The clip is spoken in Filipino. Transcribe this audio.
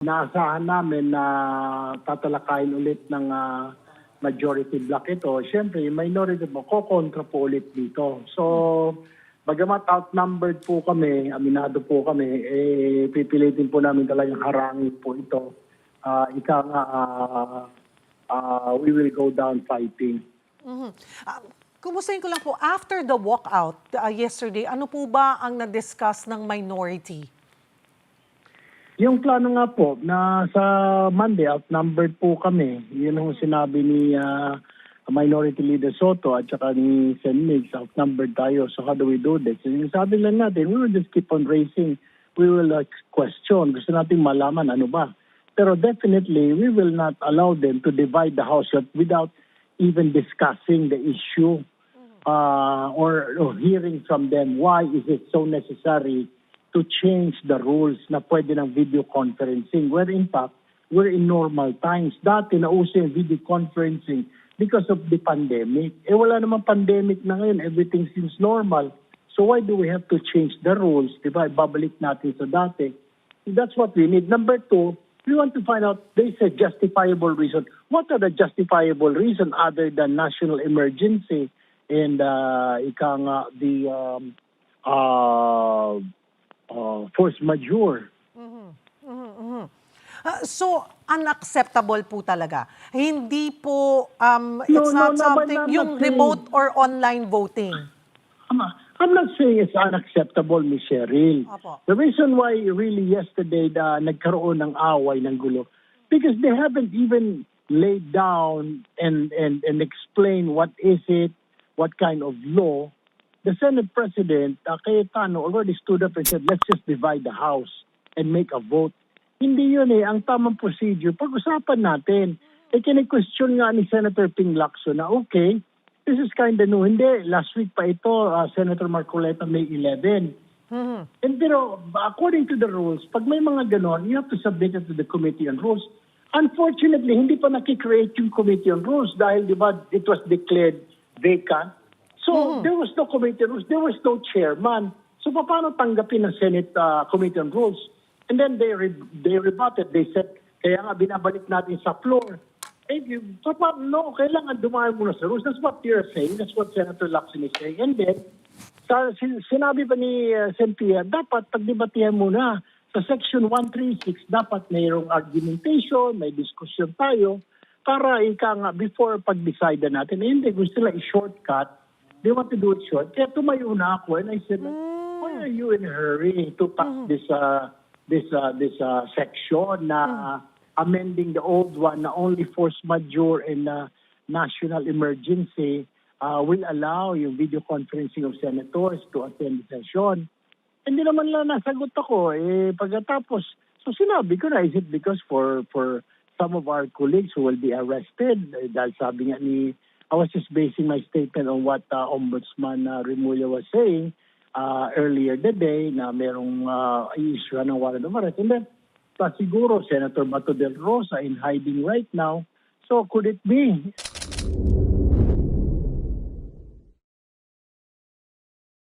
Naasahan namin na tatalakayin ulit ng majority block ito. Siyempre, yung minority mo, kokontra po ulit dito. So, bagamat outnumbered po kami, aminado po kami, pipilitin po namin talagang harangin po ito. We will go down fighting. Kumustahin ko lang po, after the walkout yesterday, ano po ba ang na-discuss ng minority? Yung plano nga po, na sa Monday, outnumbered po kami. Yun ang sinabi ni Minority Leader Soto at saka ni Sen. Mix, outnumbered tayo. So how do we do this? And yung sabi lang natin, we will just keep on raising. We will question. Gusto natin malaman ano ba. Pero definitely, we will not allow them to divide the House without even discussing the issue or hearing from them. Why is it so necessary to change the rules na pwede ng video conferencing, where in fact, we're in normal times. Dati nauso yung video conferencing because of the pandemic. Wala namang pandemic na ngayon. Everything seems normal. So why do we have to change the rules? Diba? Babalik natin sa dati. That's what we need. Number two, we want to find out there's a justifiable reason. What are the justifiable reason other than national emergency and force majeure? So, unacceptable po talaga. Hindi po, it's not something, yung remote or online voting. I'm not saying it's unacceptable, Ms. Cheryl. Opo. The reason why really yesterday nagkaroon ng away, ng gulo, because they haven't even laid down and explain what is it, what kind of law. The Senate President, Cayetano, already stood up and said, let's just divide the House and make a vote. Hindi yun ang tamang procedure. Pag-usapan natin. Kini-question nga ni Senator Ping Lacson na, okay, this is kind of new. Hindi, last week pa ito, Senator Marcoleta, May 11. And pero, according to the rules, pag may mga ganon, you have to submit it to the Committee on Rules. Unfortunately, hindi pa nakikreate yung Committee on Rules dahil, di ba, it was declared vacant. So, there was no Committee on Rules, there was no chairman. So, paano tanggapin ng Senate Committee on Rules? And then they rebutted. They said, kaya nga binabalik natin sa floor. No, kailangan dumaan muna sa rules. That's what you're saying. That's what Senator Lacson is saying. And then, sinabi pa ni Sen. Pierre, dapat pagdebatihan muna. Sa Section 136, dapat mayroong argumentation, may discussion tayo, para before pag-decide natin. Hindi, gusto nila i-shortcut. They want to do it short. Kaya tumayo na ako and I said, why are you in a hurry to pass this section na amending the old one na only force majeure and national emergency will allow yung video conferencing of senators to attend the session. Hindi naman lang nasagot ako. Pagkatapos, so sinabi ko na, is it because for some of our colleagues who will be arrested? Dahil sabi nga I was just basing my statement on what Ombudsman Remulla was saying earlier today na merong issue ng warrant of arrest. And then, siguro, Senator Bato del Rosa in hiding right now. So, could it be?